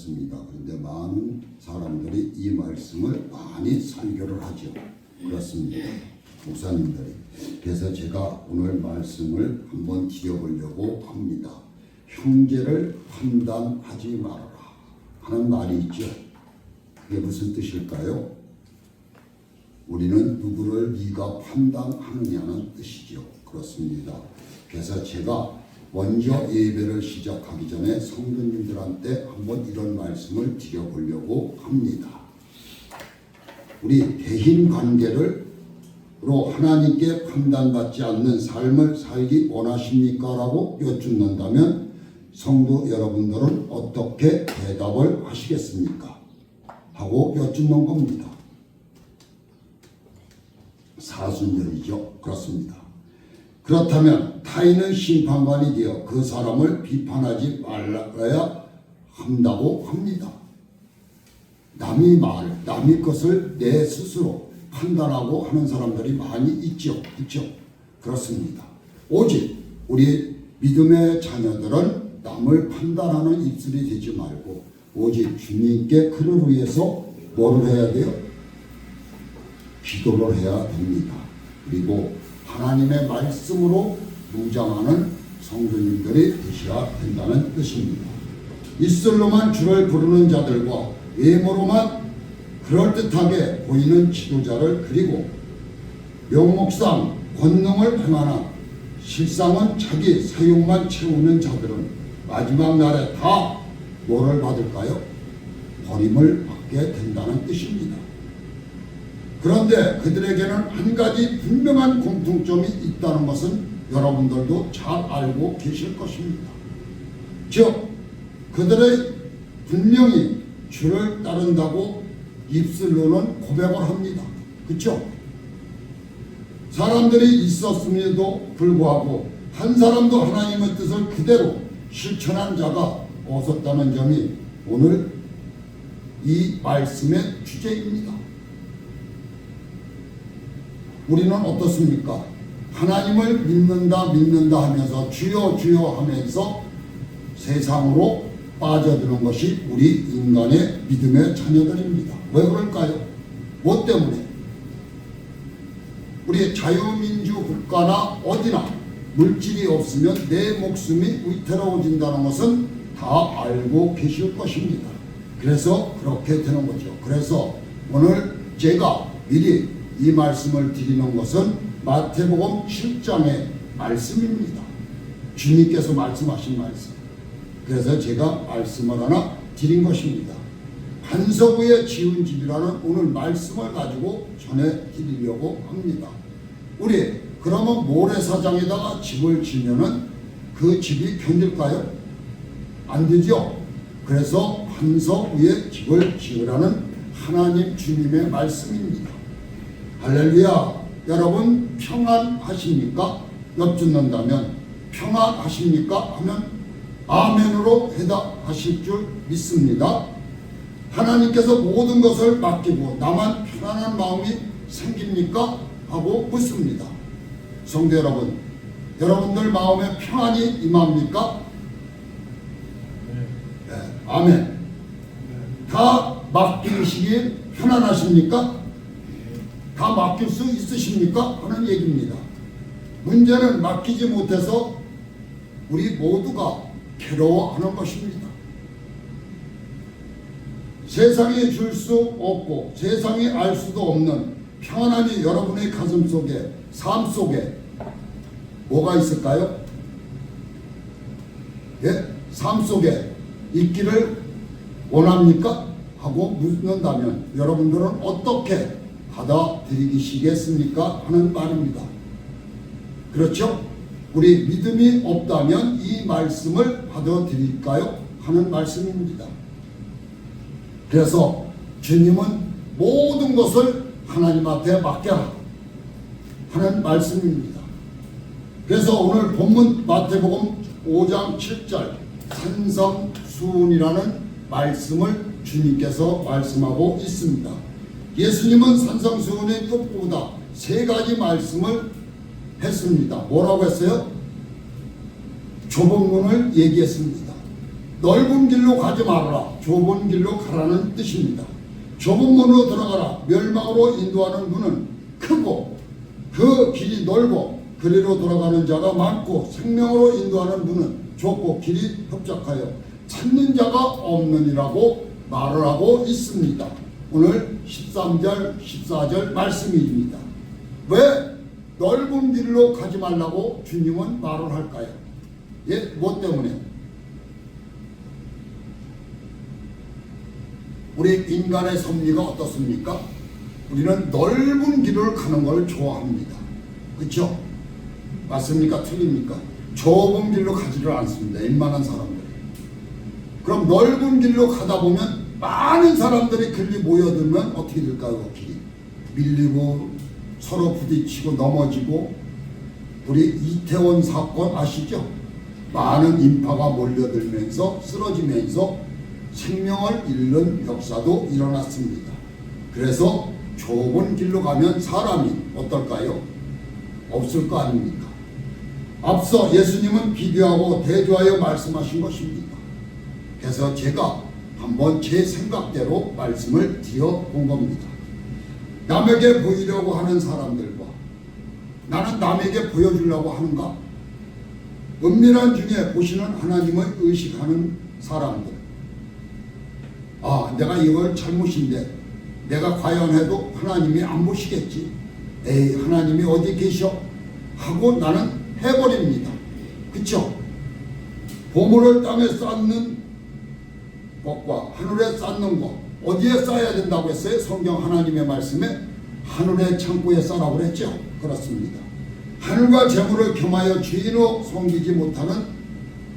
그렇습니다. 그런데 많은 사람들이 이 말씀을 많이 설교를 하죠. 그렇습니다. 목사님들이. 그래서 제가 오늘 말씀을 한번 드려보려고 합니다. 형제를 판단하지 말아라 하는 말이 있죠. 그게 무슨 뜻일까요? 우리는 누구를 네가 판단하느냐는 뜻이죠. 그렇습니다. 그래서 제가 먼저 예배를 시작하기 전에 성도님들한테 한번 이런 말씀을 드려보려고 합니다. 우리 대인관계로 하나님께 판단받지 않는 삶을 살기 원하십니까? 라고 여쭙는다면 성도 여러분들은 어떻게 대답을 하시겠습니까? 하고 여쭙는 겁니다. 사순절이죠. 그렇습니다. 그렇다면 타인의 심판관이 되어 그 사람을 비판하지 말아야 한다고 합니다. 남의 말, 남의 것을 내 스스로 판단하고 하는 사람들이 많이 있죠. 그렇죠? 그렇습니다. 오직 우리 믿음의 자녀들은 남을 판단하는 입술이 되지 말고 오직 주님께 그를 위해서 뭐를 해야 돼요? 기도를 해야 됩니다. 그리고 하나님의 말씀으로 무장하는 성도님들이 되셔야 된다는 뜻입니다. 입술로만 주를 부르는 자들과 외모로만 그럴듯하게 보이는 지도자를 그리고 명목상 권능을 행하나 실상은 자기 사욕만 채우는 자들은 마지막 날에 다 뭐를 받을까요? 버림을 받게 된다는 뜻입니다. 그런데 그들에게는 한 가지 분명한 공통점이 있다는 것은 여러분들도 잘 알고 계실 것입니다. 즉 그들의 분명히 주를 따른다고 입술로는 고백을 합니다. 그렇죠? 사람들이 있었음에도 불구하고 한 사람도 하나님의 뜻을 그대로 실천한 자가 없었다는 점이 오늘 이 말씀의 주제입니다. 우리는 어떻습니까? 하나님을 믿는다 하면서 주여 주여 하면서 세상으로 빠져드는 것이 우리 인간의 믿음의 자녀들입니다. 왜 그럴까요? 뭐 때문에? 우리 자유민주 국가나 어디나 물질이 없으면 내 목숨이 위태로워진다는 것은 다 알고 계실 것입니다. 그래서 그렇게 되는 거죠. 그래서 오늘 제가 미리 이 말씀을 드리는 것은 마태복음 7장의 말씀입니다. 주님께서 말씀하신 말씀. 그래서 제가 말씀을 하나 드린 것입니다. 반석 위에 지은 집이라는 오늘 말씀을 가지고 전해드리려고 합니다. 우리 그러면 모래사장에다가 집을 지면은 그 집이 견딜까요? 안 되죠. 그래서 반석 위에 집을 지으라는 하나님 주님의 말씀입니다. 할렐루야. 여러분 평안하십니까? 여쭙는다면 평안하십니까? 하면 아멘으로 대답하실 줄 믿습니다. 하나님께서 모든 것을 맡기고 나만 편안한 마음이 생깁니까? 하고 묻습니다. 성도 여러분, 여러분들 마음에 평안이 임합니까? 네, 아멘. 다 맡기시기 편안하십니까? 다 맡길 수 있으십니까? 하는 얘기입니다. 문제는 맡기지 못해서 우리 모두가 괴로워하는 것입니다. 세상에 줄 수 없고 세상에 알 수도 없는 평안함이 여러분의 가슴 속에 삶 속에 뭐가 있을까요? 예? 삶 속에 있기를 원합니까? 하고 묻는다면 여러분들은 어떻게 받아들이시겠습니까? 하는 말입니다. 그렇죠? 우리 믿음이 없다면 이 말씀을 받아들일까요? 하는 말씀입니다. 그래서 주님은 모든 것을 하나님 앞에 맡겨라 하는 말씀입니다. 그래서 오늘 본문 마태복음 5장 7절 산성수훈이라는 말씀을 주님께서 말씀하고 있습니다. 예수님은 산성수훈의 뜻보다 세 가지 말씀을 했습니다. 뭐라고 했어요? 좁은 문을 얘기했습니다. 넓은 길로 가지 말아라. 좁은 길로 가라는 뜻입니다. 좁은 문으로 들어가라. 멸망으로 인도하는 문은 크고 그 길이 넓어 그리로 돌아가는 자가 많고 생명으로 인도하는 문은 좁고 길이 협착하여 찾는 자가 없느니라고 말을 하고 있습니다. 오늘 13절 14절 말씀입니다. 왜 넓은 길로 가지 말라고 주님은 말을 할까요? 예, 뭐 때문에? 우리 인간의 섭리가 어떻습니까? 우리는 넓은 길을 가는 걸 좋아합니다. 그렇죠? 맞습니까? 틀립니까? 좁은 길로 가지를 않습니다. 웬만한 사람들이. 그럼 넓은 길로 가다 보면 많은 사람들이 길이 모여들면 어떻게 될까요? 그 길이 밀리고 서로 부딪히고 넘어지고, 우리 이태원 사건 아시죠? 많은 인파가 몰려들면서 쓰러지면서 생명을 잃는 역사도 일어났습니다. 그래서 좁은 길로 가면 사람이 어떨까요? 없을 거 아닙니까? 앞서 예수님은 비교하고 대조하여 말씀하신 것입니다. 그래서 제가 한번 제 생각대로 말씀을 드려본 겁니다. 남에게 보이려고 하는 사람들과 나는 남에게 보여주려고 하는가? 은밀한 중에 보시는 하나님을 의식하는 사람들. 아, 내가 이걸 잘못인데 내가 과연 해도 하나님이 안 보시겠지. 에이, 하나님이 어디 계셔? 하고 나는 해버립니다. 그쵸? 보물을 땅에 쌓는 것과 하늘에 쌓는 것, 어디에 쌓아야 된다고 했어요? 성경 하나님의 말씀에 하늘의 창고에 쌓으라고 그랬죠. 그렇습니다. 하늘과 재물을 겸하여 주인으로 섬기지 못하는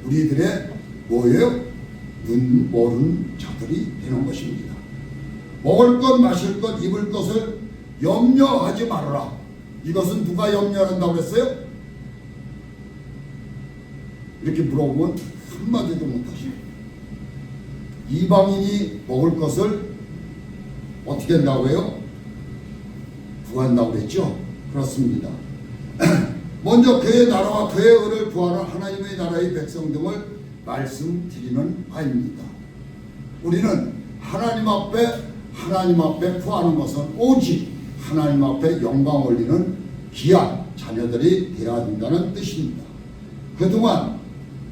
우리들의 뭐예요? 눈 모르는 자들이 되는 것입니다. 먹을 것, 마실 것, 입을 것을 염려하지 말아라. 이것은 누가 염려한다고 했어요? 이렇게 물어보면 한마디도 못하시고, 이방인이 먹을 것을 어떻게 한다고 해요? 구한다고 그랬죠? 그렇습니다. 먼저 그의 나라와 그의 의를 구하는 하나님의 나라의 백성 등을 말씀드리는 바입니다. 우리는 하나님 앞에 구하는 것은 오직 하나님 앞에 영광 올리는 귀한 자녀들이 되어야 된다는 뜻입니다. 그동안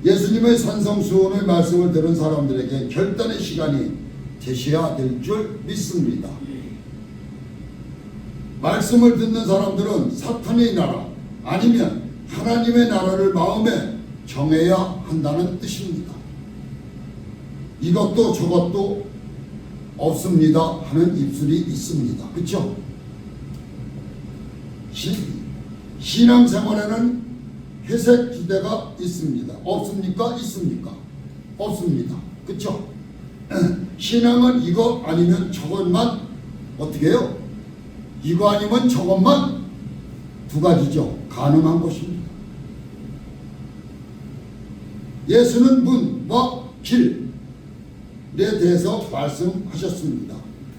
예수님의 산성수훈의 말씀을 들은 사람들에게 결단의 시간이 되셔야 될 줄 믿습니다. 말씀을 듣는 사람들은 사탄의 나라 아니면 하나님의 나라를 마음에 정해야 한다는 뜻입니다. 이것도 저것도 없습니다 하는 입술이 있습니다. 그렇죠? 신앙생활에는 회색 지대가 있습니다. 없습니까? 있습니까? 없습니다. 그렇죠? 신앙은 이거 아니면 저것만 어떻게 해요? 이거 아니면 저것만 두 가지죠. 가능한 것입니다. 예수는 문과 길에 대해서 말씀하셨습니다.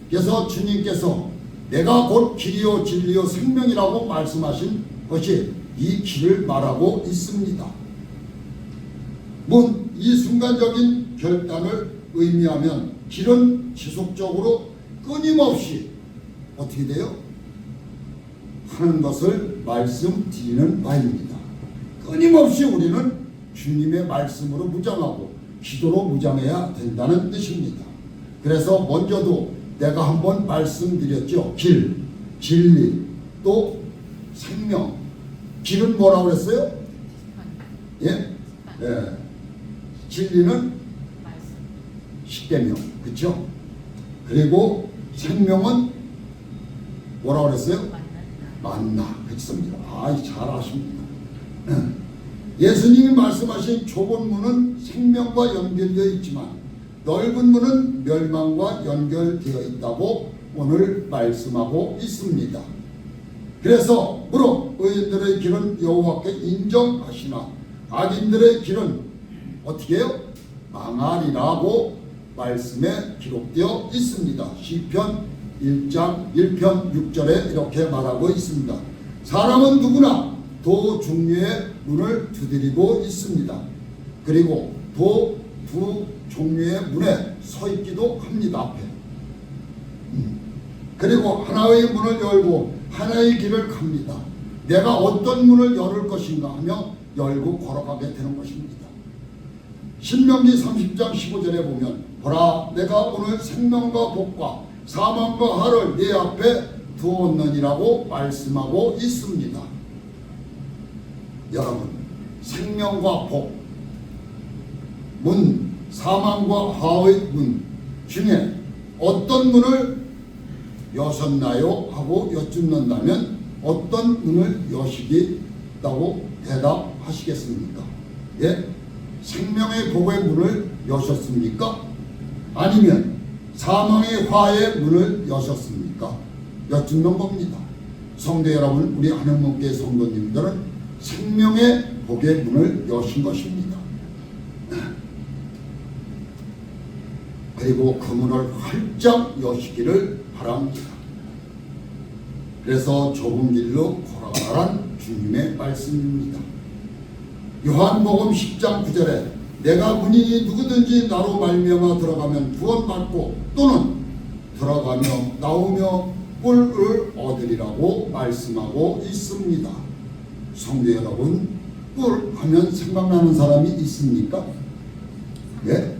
그래서 주님께서 내가 곧 길이요 진리요 생명이라고 말씀하신 것이 이 길을 말하고 있습니다. 문, 이 순간적인 결단을 의미하면 길은 지속적으로 끊임없이 어떻게 돼요? 하는 것을 말씀드리는 바입니다. 끊임없이 우리는 주님의 말씀으로 무장하고 기도로 무장해야 된다는 뜻입니다. 그래서 먼저도 내가 한번 말씀드렸죠. 길, 진리, 또 생명. 길은 뭐라고 그랬어요? 예? 예. 진리는 십계명, 그렇죠? 그리고 생명은 뭐라고 그랬어요? 만나. 그렇습니다. 아, 잘 아십니다. 예수님이 말씀하신 좁은 문은 생명과 연결되어 있지만 넓은 문은 멸망과 연결되어 있다고 오늘 말씀하고 있습니다. 그래서 무릇 의인들의 길은 여호와께 인정하시나 악인들의 길은 어떻게 해요? 망하리라고 말씀에 기록되어 있습니다. 시편 1장 1편 6절에 이렇게 말하고 있습니다. 사람은 누구나 도 중류의 문을 두드리고 있습니다. 그리고 도 두 종류의 문에 서 있기도 합니다. 앞에. 그리고 하나의 문을 열고 하나의 길을 갑니다. 내가 어떤 문을 열을 것인가 하며 열고 걸어가게 되는 것입니다. 신명기 30장 15절에 보면 보라 내가 오늘 생명과 복과 사망과 화를 네 앞에 두었느니라고 말씀하고 있습니다. 여러분, 생명과 복, 문, 사망과 화의 문 중에 어떤 문을 여셨나요? 하고 여쭙는다면 어떤 문을 여시겠다고 대답하시겠습니까? 예? 생명의 복의 문을 여셨습니까? 아니면 사망의 화의 문을 여셨습니까? 여쭙는 겁니다. 성도 여러분, 우리 하나님께 성도님들은 생명의 복의 문을 여신 것입니다. 그리고 그 문을 활짝 여시기를 바랍니다. 그래서 좁은 길로 걸어가라는 주님의 말씀입니다. 요한복음 10장 9절에 내가 문이니 누구든지 나로 말미암아 들어가면 구원받고 또는 들어가며 나오며 꿀을 얻으리라고 말씀하고 있습니다. 성도 여러분, 꿀 하면 생각나는 사람이 있습니까? 네?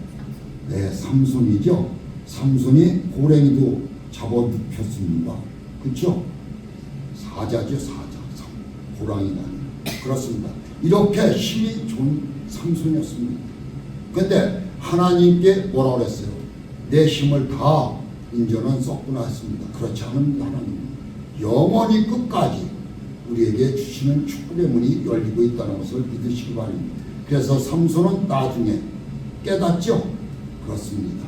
네, 삼손이죠. 삼손이 고랭이도 잡아눕혔습니다. 그렇죠? 사자죠, 사자. 고랑이가 그렇습니다. 이렇게 힘이 좋은 삼손이었습니다. 근데 하나님께 뭐라 그랬어요? 내 힘을 다 인전은 썼구나 했습니다. 그렇지 않은 하나님 영원히 끝까지 우리에게 주시는 축복의 문이 열리고 있다는 것을 믿으시기 바랍니다. 그래서 삼손은 나중에 깨닫죠. 그렇습니다.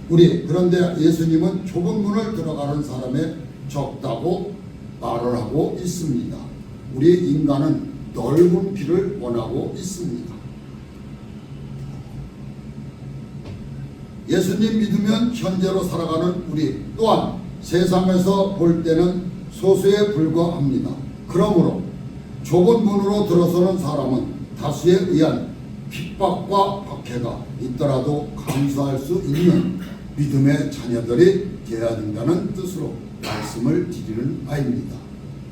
그런데 예수님은 좁은 문을 들어가는 사람에 적다고 말을 하고 있습니다. 우리 인간은 넓은 길을 원하고 있습니다. 예수님 믿으면 현재로 살아가는 우리 또한 세상에서 볼 때는 소수에 불과합니다. 그러므로 좁은 문으로 들어서는 사람은 다수에 의한 핍박과 박해가 있더라도 감수할 수 있는 믿음의 자녀들이 되어야 된다는 뜻으로 말씀을 드리는 바입니다.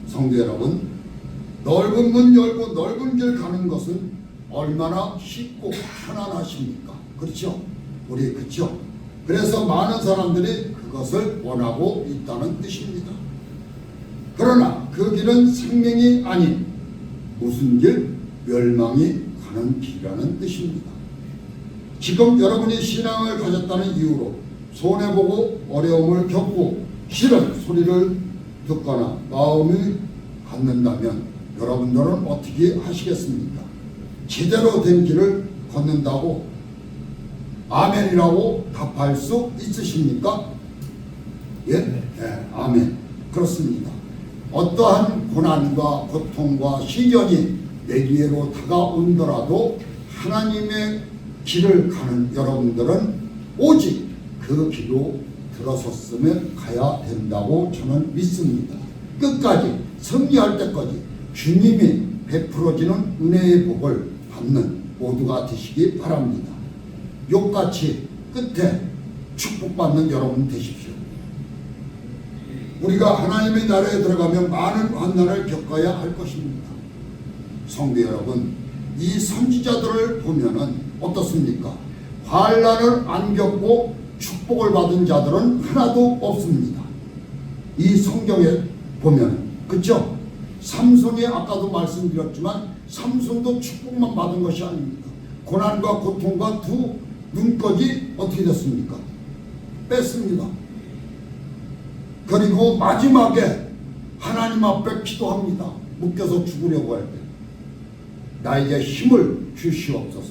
성도 여러분, 넓은 문 열고 넓은 길 가는 것은 얼마나 쉽고 편안하십니까? 그렇죠? 그렇죠? 그래서 많은 사람들이 그것을 원하고 있다는 뜻입니다. 그러나 그 길은 생명이 아닌 무슨 길? 멸망이 가는 길이라는 뜻입니다. 지금 여러분이 신앙을 가졌다는 이유로 손해보고 어려움을 겪고 싫은 소리를 듣거나 마음이 갖는다면 여러분들은 어떻게 하시겠습니까? 제대로 된 길을 걷는다고 아멘이라고 답할 수 있으십니까? 예? 네, 아멘. 그렇습니다. 어떠한 고난과 고통과 시련이 내 기회로 다가온더라도 하나님의 길을 가는 여러분들은 오직 그 길로 들어섰으면 가야 된다고 저는 믿습니다. 끝까지 승리할 때까지 주님이 베풀어지는 은혜의 복을 받는 모두가 되시기 바랍니다. 욕같이 끝에 축복받는 여러분 되십시오. 우리가 하나님의 나라에 들어가면 많은 환난을 겪어야 할 것입니다. 성도 여러분, 이 선지자들을 보면은 어떻습니까? 환난을 안 겪고 축복을 받은 자들은 하나도 없습니다. 이 성경에 보면, 그렇죠? 삼손이 아까도 말씀드렸지만 삼손도 축복만 받은 것이 아닙니다. 고난과 고통과 두 눈꺼지 어떻게 됐습니까? 뺐습니다. 그리고 마지막에 하나님 앞에 기도합니다. 묶여서 죽으려고 할 때 나에게 힘을 주시옵소서.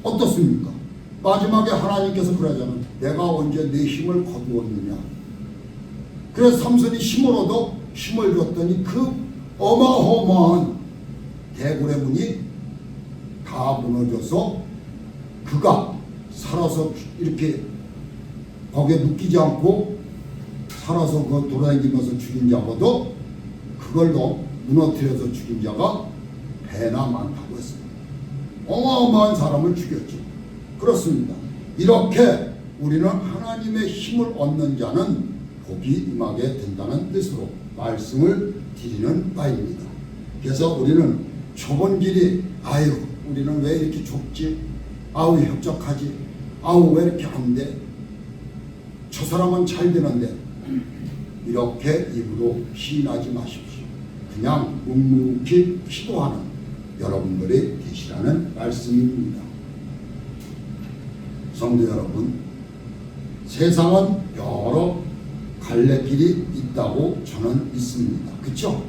어떻습니까? 마지막에 하나님께서 그러잖아요. 내가 언제 내 힘을 거두었느냐. 그래서 삼손이 힘을 얻어 힘을 줬더니 그 어마어마한 대굴의 문이 다 무너져서 그가 살아서 이렇게 거기에 묶이지 않고 살아서 그 돌아다니면서 죽인 자보다 그걸로 무너뜨려서 죽인 자가 배나 많다고 했습니다. 어마어마한 사람을 죽였죠. 그렇습니다. 이렇게 우리는 하나님의 힘을 얻는 자는 복이 임하게 된다는 뜻으로 말씀을 드리는 바입니다. 그래서 우리는 좁은 길이 아유 우리는 왜 이렇게 좁지? 아우 협적하지? 아우 왜 이렇게 안 돼? 저 사람은 잘 되는데 이렇게 입으로 시인하지 마십시오. 그냥 묵묵히 기도하는 여러분들이 되시라는 말씀입니다. 성도 여러분, 세상은 여러 갈래길이 있다고 저는 믿습니다. 그렇죠?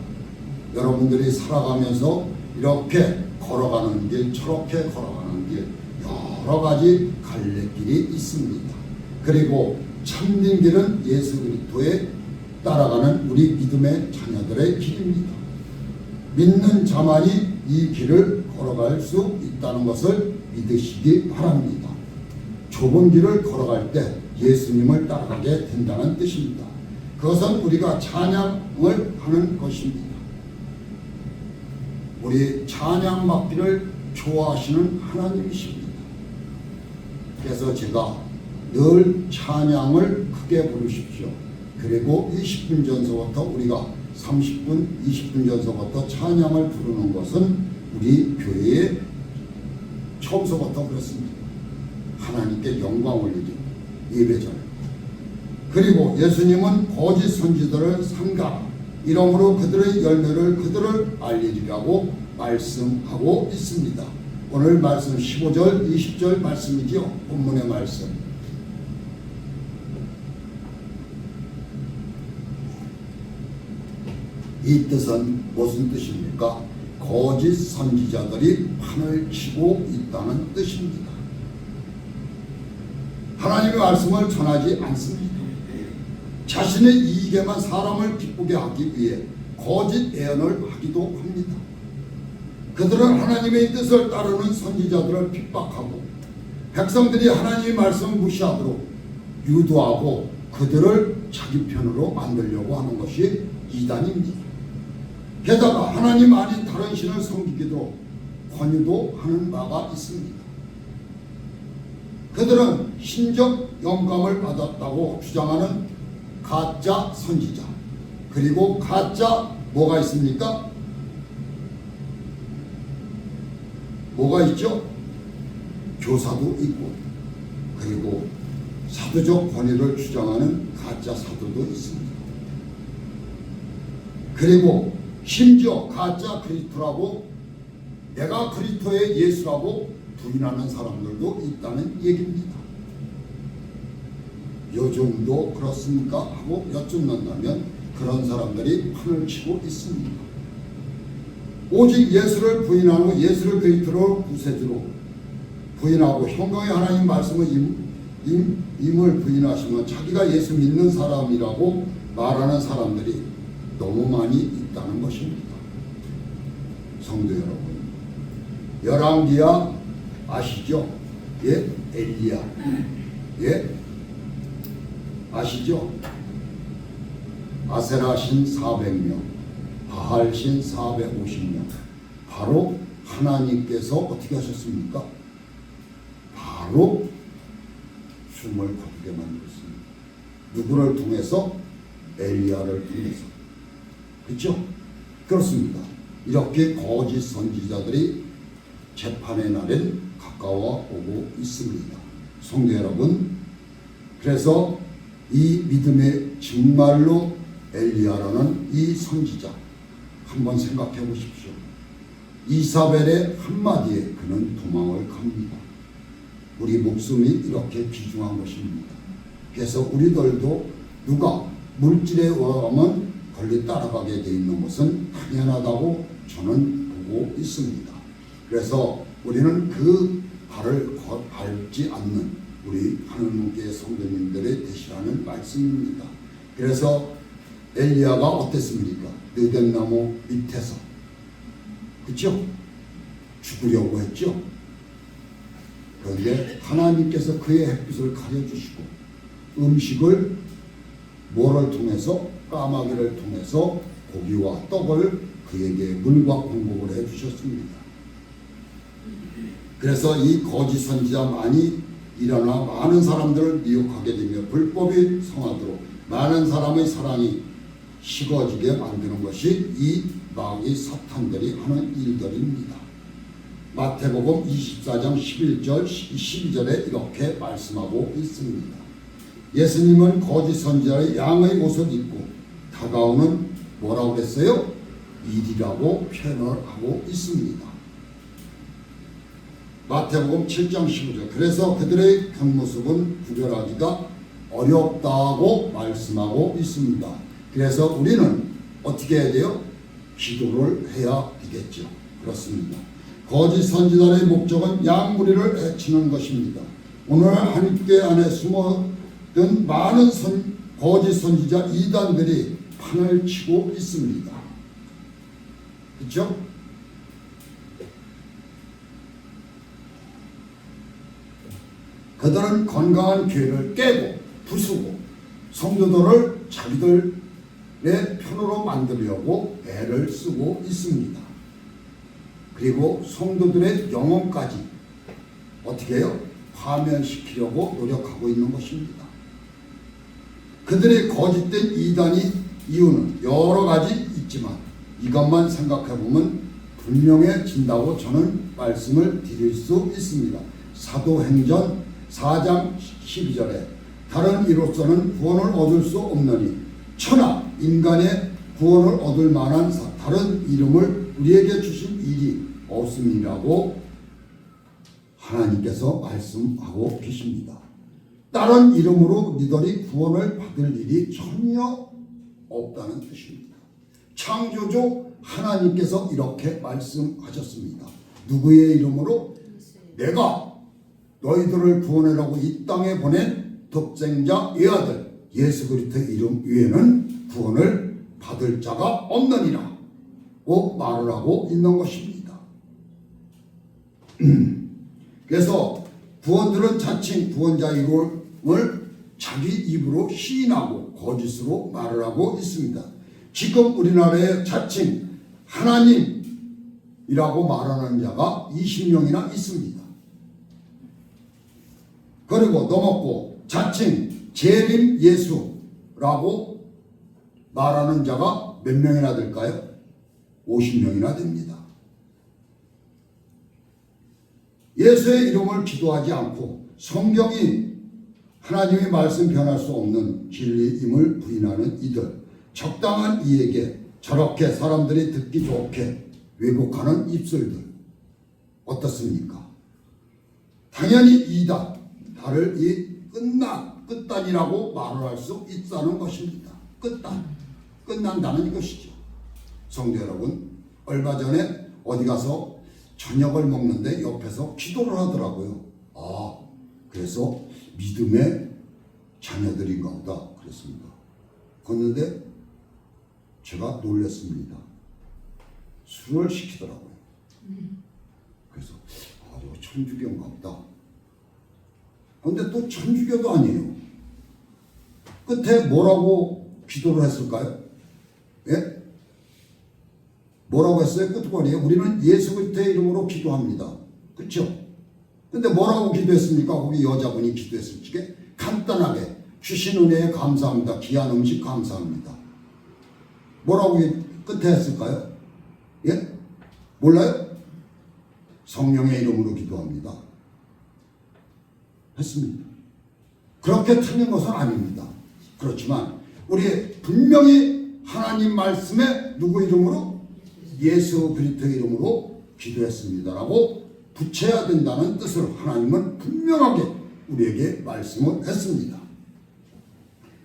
여러분들이 살아가면서 이렇게 걸어가는 길, 저렇게 걸어가는 길, 여러 가지 갈래길이 있습니다. 그리고 참된 길은 예수 그리스도에 따라가는 우리 믿음의 자녀들의 길입니다. 믿는 자만이 이 길을 걸어갈 수 있다는 것을 믿으시기 바랍니다. 좁은 길을 걸어갈 때 예수님을 따라가게 된다는 뜻입니다. 그것은 우리가 찬양을 하는 것입니다. 우리 찬양 받기를 좋아하시는 하나님이십니다. 그래서 제가 늘 찬양을 크게 부르십시오. 그리고 20분 전서부터 우리가 30분, 20분 전서부터 찬양을 부르는 것은 우리 교회의 처음서부터 그렇습니다. 하나님께 영광 올리죠. 예배전. 그리고 예수님은 거짓 선지자들을 삼가라. 이러므로 그들의 열매를 그들을 알리리라고 말씀하고 있습니다. 오늘 말씀 15절, 20절 말씀이지요. 본문의 말씀. 이 뜻은 무슨 뜻입니까? 거짓 선지자들이 판을 치고 있다는 뜻입니다. 하나님의 말씀을 전하지 않습니다. 자신의 이익에만 사람을 기쁘게 하기 위해 거짓 예언을 하기도 합니다. 그들은 하나님의 뜻을 따르는 선지자들을 핍박하고 백성들이 하나님의 말씀을 무시하도록 유도하고 그들을 자기 편으로 만들려고 하는 것이 이단입니다. 게다가 하나님 아닌 다른 신을 섬기기도 권유도 하는 바가 있습니다. 그들은 신적 영감을 받았다고 주장하는 가짜 선지자, 그리고 가짜 뭐가 있습니까? 뭐가 있죠? 교사도 있고, 그리고 사도적 권위를 주장하는 가짜 사도도 있습니다. 그리고 심지어 가짜 그리스도라고, 내가 그리스도의 예수라고 부인하는 사람들도 있다는 얘기입니다. 요즘도 그렇습니까? 하고 여쭙는다면 그런 사람들이 판을 치고 있습니다. 오직 예수를 부인하고 예수를 그리스도로 구세주로 부인하고 성경의 하나님 말씀을 임을 부인하시면 자기가 예수 믿는 사람이라고 말하는 사람들이 너무 많이 있다는 것입니다. 성도 여러분, 열왕기야 아시죠? 예? 엘리야. 예? 아시죠? 아세라신 400명, 바알신 450명. 바로 하나님께서 어떻게 하셨습니까? 바로 숨을 거두게 만들었습니다. 누구를 통해서? 엘리야를 통해서. 그렇죠? 그렇습니다. 이렇게 거짓 선지자들이 재판의 날엔 가까워 오고 있습니다. 성도 여러분, 그래서 이 믿음의 정말로 엘리야라는 이 선지자 한번 생각해 보십시오. 이사벨의 한마디에 그는 도망을 갑니다. 우리 목숨이 이렇게 귀중한 것입니다. 그래서 우리들도 누가 물질에 의하면 걸리 따라가게 돼 있는 것은 당연하다고 저는 보고 있습니다. 그래서 우리는 그 발을 밟지 않는 우리 하느님께 성도님들의 되시라는 말씀입니다. 그래서 엘리야가 어땠습니까? 느댓나무 밑에서, 그렇죠? 죽으려고 했죠. 그런데 하나님께서 그의 햇빛을 가려주시고 음식을 뭐를 통해서? 까마귀를 통해서 고기와 떡을 그에게 물과 공복을 해주셨습니다. 그래서 이 거짓 선지자만이 일어나 많은 사람들을 미혹하게 되며 불법이 성하도록 많은 사람의 사랑이 식어지게 만드는 것이 이 마귀 사탄들이 하는 일들입니다. 마태복음 24장 11절 12절에 이렇게 말씀하고 있습니다. 예수님은 거짓 선지자의 양의 옷을 입고 다가오는 뭐라고 그랬어요? 일이라고 표현을 하고 있습니다. 마태복음 7장 15절 그래서 그들의 겉모습은 구별하기가 어렵다고 말씀하고 있습니다. 그래서 우리는 어떻게 해야 돼요? 기도를 해야 되겠죠. 그렇습니다. 거짓 선지자의 목적은 양무리를 해치는 것입니다. 오늘 한입교회 안에 숨어든 많은 거짓 선지자 이단들이 판을 치고 있습니다. 그렇죠? 그들은 건강한 교회를 깨고 부수고 성도들을 자기들의 편으로 만들려고 애를 쓰고 있습니다. 그리고 성도들의 영혼까지 어떻게 해요? 파멸시키려고 노력하고 있는 것입니다. 그들의 거짓된 이유는 여러 가지 있지만 이것만 생각해보면 분명해진다고 저는 말씀을 드릴 수 있습니다. 사도행전 4장 12절에 다른 이로서는 구원을 얻을 수 없느니 천하 인간의 구원을 얻을 만한 다른 이름을 우리에게 주신 일이 없음이라고 하나님께서 말씀하고 계십니다. 다른 이름으로 너희들이 구원을 받을 일이 전혀 없다는 뜻입니다. 창조주 하나님께서 이렇게 말씀하셨습니다. 누구의 이름으로? 내가 너희들을 구원하라고 이 땅에 보낸 독생자 외아들 예수 그리스도의 이름 외에는 구원을 받을 자가 없느니라 고 말을 하고 있는 것입니다. 그래서 구원들은 자칭 구원자 이름을 자기 입으로 시인하고 거짓으로 말을 하고 있습니다. 지금 우리나라에 자칭 하나님이라고 말하는 자가 20명이나 있습니다. 그리고 넘었고 자칭 재림 예수라고 말하는 자가 몇 명이나 될까요? 50명이나 됩니다. 예수의 이름을 기도하지 않고 성경이 하나님의 말씀 변할 수 없는 진리임을 부인하는 이들, 적당한 이에게 저렇게 사람들이 듣기 좋게 왜곡하는 입술들 어떻습니까? 당연히 이다. 나를 이 끝단이라고 말을 할 수 있다는 것입니다. 끝난다는 것이죠. 성도 여러분, 얼마 전에 어디 가서 저녁을 먹는데 옆에서 기도를 하더라고요. 아, 그래서 믿음의 자녀들인가 보다 그랬습니다. 그런데 제가 놀랐습니다. 술을 시키더라고요. 그래서 이거 천주교인가 보다. 그런데 또 천주교도 아니에요. 끝에 뭐라고 기도를 했을까요? 예? 뭐라고 했어요? 끝거리에 우리는 예수 그리스도의 이름으로 기도합니다. 그렇죠? 근데 뭐라고 기도했습니까? 거기 여자분이 기도했을 적에 간단하게 주신 은혜에 감사합니다. 귀한 음식 감사합니다. 뭐라고 끝에 했을까요? 예? 몰라요? 성령의 이름으로 기도합니다. 했습니다. 그렇게 틀린 것은 아닙니다. 그렇지만 우리 분명히 하나님 말씀에 누구 이름으로? 예수 그리스도의 이름으로 기도했습니다라고 붙여야 된다는 뜻을 하나님은 분명하게 우리에게 말씀을 했습니다.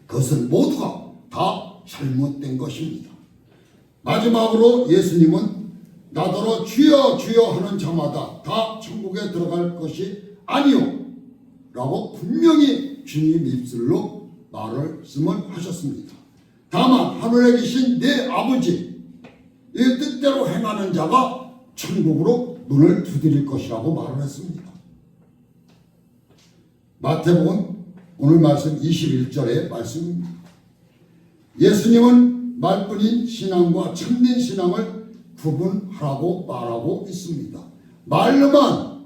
그것은 모두가 다 잘못된 것입니다. 마지막으로 예수님은 나더러 주여 주여 하는 자마다 다 천국에 들어갈 것이 아니요 라고 분명히 주님 입술로 말씀을 하셨습니다. 다만 하늘에 계신 내 아버지 이 뜻대로 행하는 자가 천국으로 문을 두드릴 것이라고 말을 했습니다. 마태복음 오늘 말씀 21절의 말씀입니다. 예수님은 말뿐인 신앙과 참된 신앙을 구분하라고 말하고 있습니다. 말로만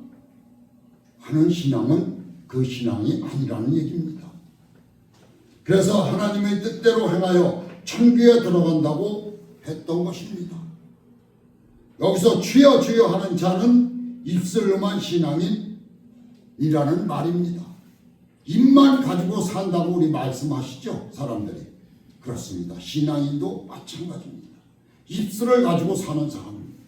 하는 신앙은 그 신앙이 아니라는 얘기입니다. 그래서 하나님의 뜻대로 행하여 천국에 들어간다고 했던 것입니다. 여기서 주여 주여 하는 자는 입술로만 신앙인이라는 말입니다. 입만 가지고 산다고 우리 말씀하시죠, 사람들이. 그렇습니다. 신앙인도 마찬가지입니다. 입술을 가지고 사는 사람입니다.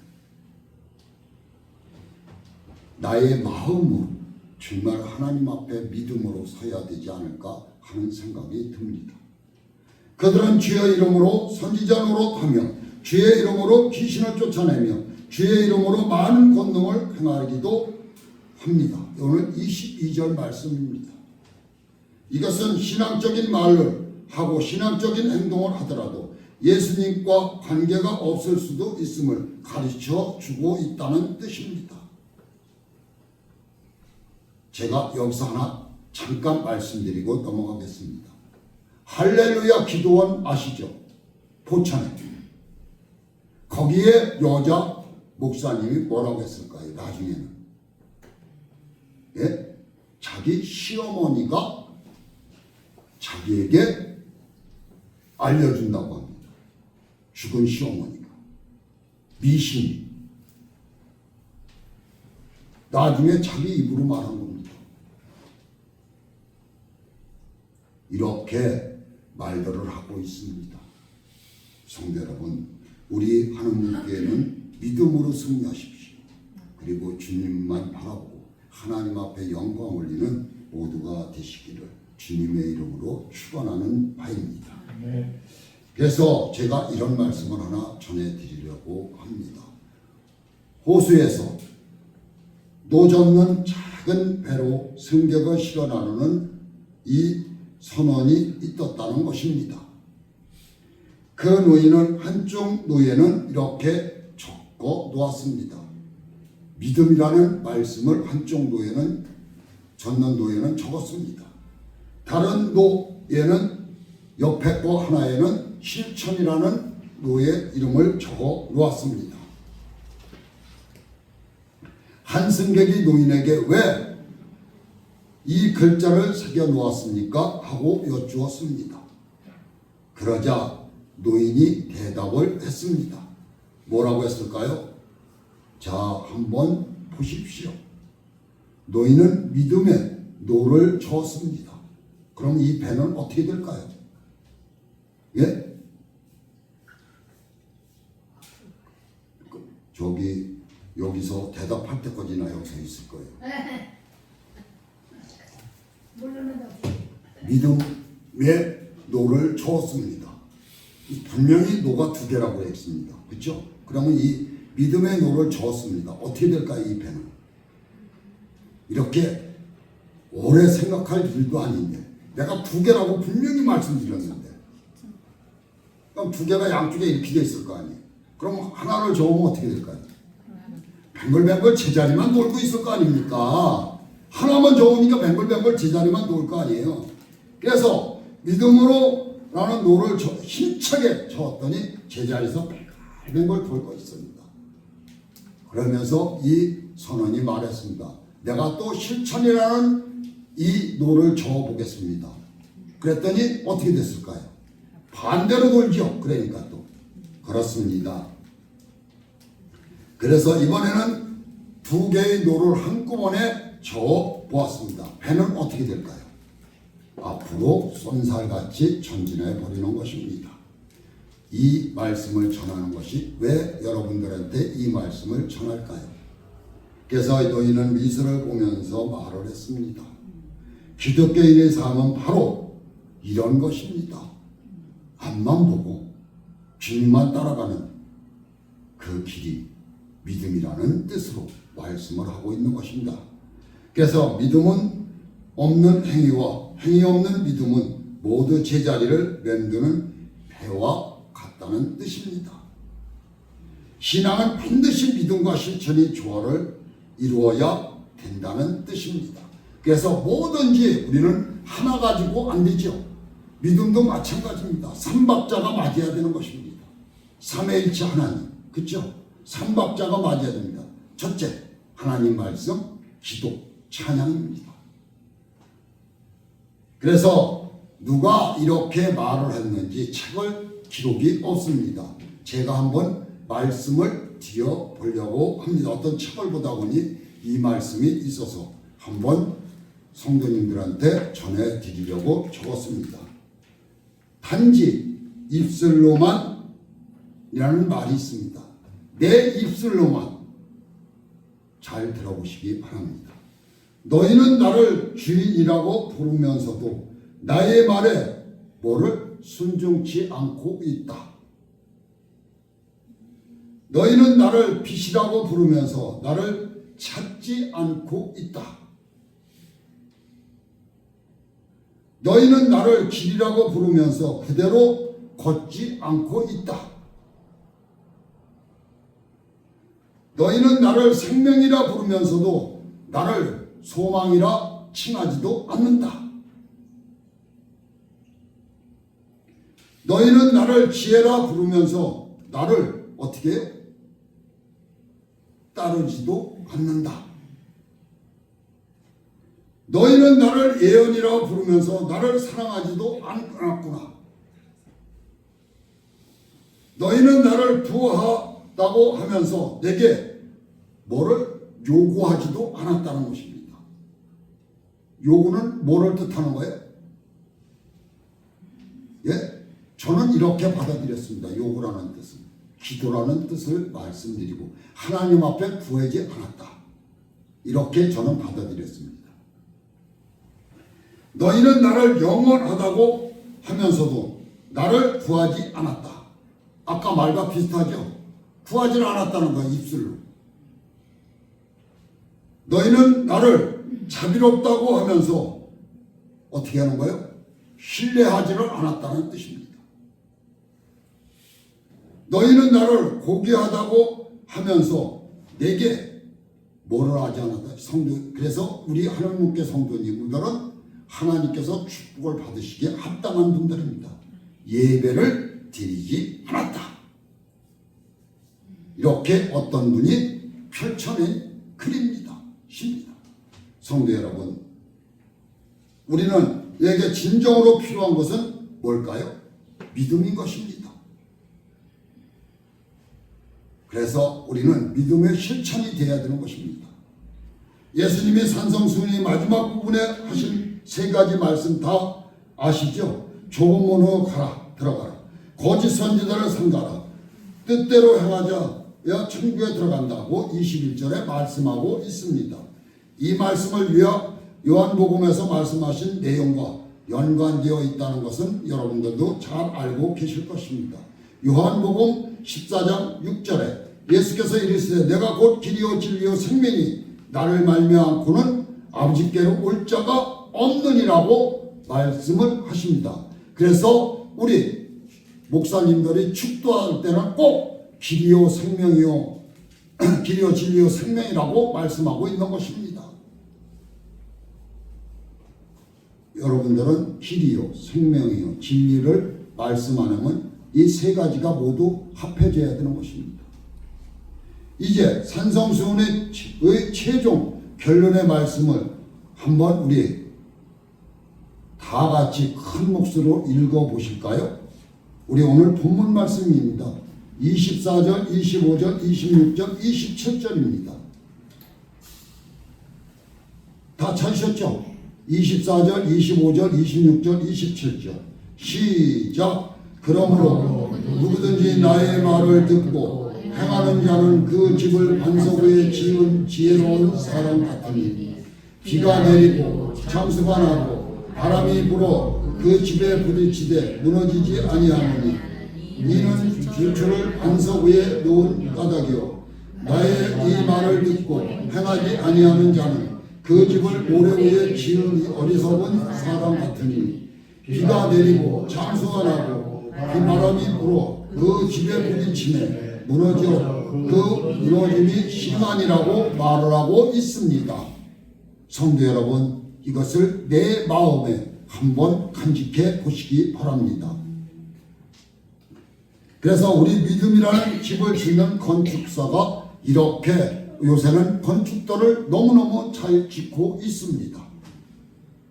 나의 마음은 정말 하나님 앞에 믿음으로 서야 되지 않을까 하는 생각이 듭니다. 그들은 주의 이름으로 선지자 노릇하며 주의 이름으로 귀신을 쫓아내며 주의 이름으로 많은 권능을 행하기도 합니다. 오늘 22절 말씀입니다. 이것은 신앙적인 말을 하고 신앙적인 행동을 하더라도 예수님과 관계가 없을 수도 있음을 가르쳐 주고 있다는 뜻입니다. 제가 여기서 하나 잠깐 말씀드리고 넘어가겠습니다. 할렐루야 기도원 아시죠? 포천에. 거기에 여자 목사님이 뭐라고 했을까요? 나중에는. 예? 자기 시어머니가 자기에게 알려준다고 합니다. 죽은 시어머니가. 미신. 나중에 자기 입으로 말한 겁니다. 이렇게 말들을 하고 있습니다. 성도 여러분, 우리 하나님께는 믿음으로 승리하십시오. 그리고 주님만 바라보고 하나님 앞에 영광 올리는 모두가 되시기를 주님의 이름으로 축원하는 바입니다. 그래서 제가 이런 말씀을 하나 전해드리려고 합니다. 호수에서 노젓는 작은 배로 승객을 실어 나누는 이 선원이 있었다는 것입니다. 그 노예는 한쪽 노예는 이렇게 적어 놓았습니다. 믿음이라는 말씀을 한쪽 노예는 젓는 노예는 적었습니다. 다른 노예는 옆에 거 하나에는 실천이라는 노예 이름을 적어 놓았습니다. 한 승객이 노인에게 왜 이 글자를 새겨 놓았습니까? 하고 여쭈었습니다. 그러자 노인이 대답을 했습니다. 뭐라고 했을까요? 자, 한번 보십시오. 노인은 믿음의 노를 저었습니다. 그럼 이 배는 어떻게 될까요? 예? 저기 여기서 대답할 때까지나 여기서 있을 거예요. 믿음의 노를 저었습니다. 분명히 노가 두 개라고 했습니다. 그렇죠? 그러면 이 믿음의 노를 저었습니다. 어떻게 될까요? 이 배는 이렇게 오래 생각할 일도 아닌데 내가 두 개라고 분명히 말씀드렸는데 그럼 두 개가 양쪽에 이렇게 돼 있을 거 아니에요. 그럼 하나를 저으면 어떻게 될까요? 뱅글뱅글 제자리만 놀고 있을 거 아닙니까? 하나만 저으니까 뱅글뱅글 제자리만 놀 거 아니에요. 그래서 믿음으로 라는 노를 힘차게 저었더니 제자리에서 뱅글뱅글 돌고 있습니다. 그러면서 이 선원이 말했습니다. 내가 또 실천이라는 이 노를 저어보겠습니다. 그랬더니 어떻게 됐을까요? 반대로 돌죠. 그러니까 또 그렇습니다. 그래서 이번에는 두 개의 노를 한꺼번에 저어 보았습니다. 배는 어떻게 될까요? 앞으로 쏜살같이 전진해 버리는 것입니다. 이 말씀을 전하는 것이 왜 여러분들한테 이 말씀을 전할까요? 그래서 노인은 미술을 보면서 말을 했습니다. 기독교인의 삶은 바로 이런 것입니다. 앞만 보고 주님만 따라가는 그 길이 믿음이라는 뜻으로 말씀을 하고 있는 것입니다. 그래서 믿음은 없는 행위와 행위 없는 믿음은 모두 제자리를 맴드는 배와 같다는 뜻입니다. 신앙은 반드시 믿음과 실천이 조화를 이루어야 된다는 뜻입니다. 그래서 뭐든지 우리는 하나 가지고 안 되죠. 믿음도 마찬가지입니다. 삼박자가 맞아야 되는 것입니다. 삼위일체 하나님, 그렇죠? 삼박자가 맞아야 됩니다. 첫째, 하나님 말씀, 기도, 찬양입니다. 그래서 누가 이렇게 말을 했는지 책을 기록이 없습니다. 제가 한번 말씀을 드려보려고 합니다. 어떤 책을 보다 보니 이 말씀이 있어서 한번 성도님들한테 전해드리려고 적었습니다. 단지 입술로만 이라는 말이 있습니다. 내 입술로만. 잘 들어보시기 바랍니다. 너희는 나를 주인이라고 부르면서도 나의 말에 뭐를 순종치 않고 있다. 너희는 나를 빛이라고 부르면서 나를 찾지 않고 있다. 너희는 나를 길이라고 부르면서 그대로 걷지 않고 있다. 너희는 나를 생명이라 부르면서도 나를 소망이라 칭하지도 않는다. 너희는 나를 지혜라 부르면서 나를 어떻게 해요? 따르지도 않는다. 너희는 나를 예언이라 부르면서 나를 사랑하지도 않았구나. 너희는 나를 부하다고 하면서 내게 뭐를 요구하지도 않았다는 것입니다. 요구는 뭐를 뜻하는 거예요? 예? 저는 이렇게 받아들였습니다. 요구라는 뜻은 기도라는 뜻을 말씀드리고 하나님 앞에 구하지 않았다. 이렇게 저는 받아들였습니다. 너희는 나를 영원하다고 하면서도 나를 구하지 않았다. 아까 말과 비슷하죠? 구하지 않았다는 거야, 입술로. 너희는 나를 자비롭다고 하면서 어떻게 하는 거예요? 신뢰하지를 않았다는 뜻입니다. 너희는 나를 고귀하다고 하면서 내게 뭐를 하지 않았다. 그래서 우리 하나님께 성도님들은 하나님께서 축복을 받으시기에 합당한 분들입니다. 예배를 드리지 않았다. 이렇게 어떤 분이 펼쳐낸 글입니다. 시입니다. 성도 여러분, 우리는 에게 진정으로 필요한 것은 뭘까요? 믿음인 것입니다. 그래서 우리는 믿음의 실천이 되어야 되는 것입니다. 예수님이 산성수훈의 마지막 부분에 하신 세 가지 말씀 다 아시죠? 좁은 문으로 가라, 들어가라. 거짓 선지자를 삼가라. 뜻대로 행하자 천국에 들어간다고 21절에 말씀하고 있습니다. 이 말씀을 위하 요한복음에서 말씀하신 내용과 연관되어 있다는 것은 여러분들도 잘 알고 계실 것입니다. 요한복음 14장 6절에 예수께서 이르시되 내가 곧 길이요 진리요 생명이 나를 말미암고는 아버지께로 올 자가 없느니라고 말씀을 하십니다. 그래서 우리 목사님들이 축도할 때는 꼭 길이요 생명이요 길이요 진리요 생명이라고 말씀하고 있는 것입니다. 여러분들은 길이요 생명이요 진리를 말씀 안 하면 이 세 가지가 모두 합해져야 되는 것입니다. 이제 산성수훈의 최종 결론의 말씀을 한번 우리 다 같이 큰 목소리로 읽어보실까요? 우리 오늘 본문 말씀입니다. 24절, 25절, 26절, 27절입니다. 다 찾으셨죠? 24절, 25절, 26절, 27절. 시작! 그러므로 누구든지 나의 말을 듣고 행하는 자는 그 집을 반석 위에 지은 지혜로운 사람 같으니 비가 내리고 창수가 나고 바람이 불어 그 집에 부딪히되 무너지지 아니하느니 이는 기초를 반석 위에 놓은 까닭이요 나의 이 말을 듣고 행하지 아니하는 자는 그 집을 모래 위에 지은 어리석은 사람 같으니 비가 내리고 창수가 나고 바람이 불어 그 집에 부딪히매 무너져 그 무너짐이 심하니라고 말을 하고 있습니다. 성도 여러분, 이것을 내 마음에 한번 간직해 보시기 바랍니다. 그래서 우리 믿음이라는 집을 짓는 건축사가 이렇게 요새는 건축들을 너무너무 잘 짓고 있습니다.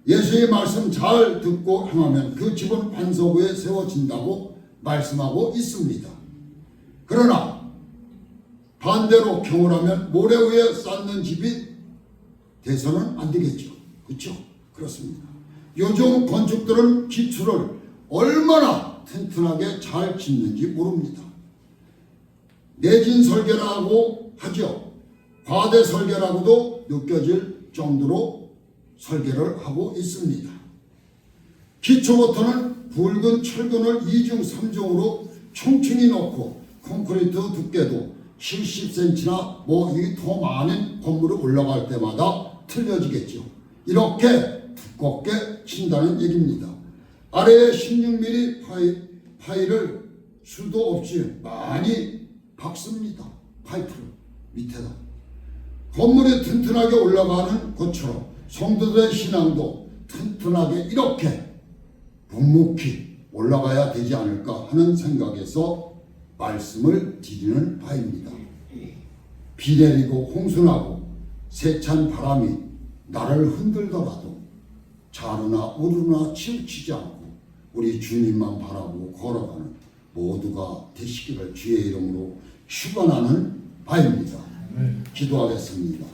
예수의 말씀 잘 듣고 행하면 그 집은 반석 위에 세워진다고 말씀하고 있습니다. 그러나 반대로 경우라면 모래 위에 쌓는 집이 돼서는 안 되겠죠. 그렇죠? 그렇습니다. 요즘 건축들은 기초를 얼마나 튼튼하게 잘 짓는지 모릅니다. 내진 설계라고 하죠. 과대 설계라고도 느껴질 정도로 설계를 하고 있습니다. 기초부터는 붉은 철근을 2중 3중으로 촘촘히 넣고 콘크리트 두께도 70cm나 더 많은 건물이 올라갈 때마다 틀려지겠죠. 이렇게 두껍게 친다는 얘기입니다. 아래에 16mm 파일을 수도 없이 많이 박습니다. 파이프를 밑에다. 건물이 튼튼하게 올라가는 것처럼 성도들의 신앙도 튼튼하게 이렇게 묵묵히 올라가야 되지 않을까 하는 생각에서 말씀을 드리는 바입니다. 비 내리고 홍수나고 세찬 바람이 나를 흔들더라도 좌루나 우루나 치우치지 않고 우리 주님만 바라보고 걸어가는 모두가 되시기를 주의 이름으로 축원하는 바입니다. 기도하겠습니다.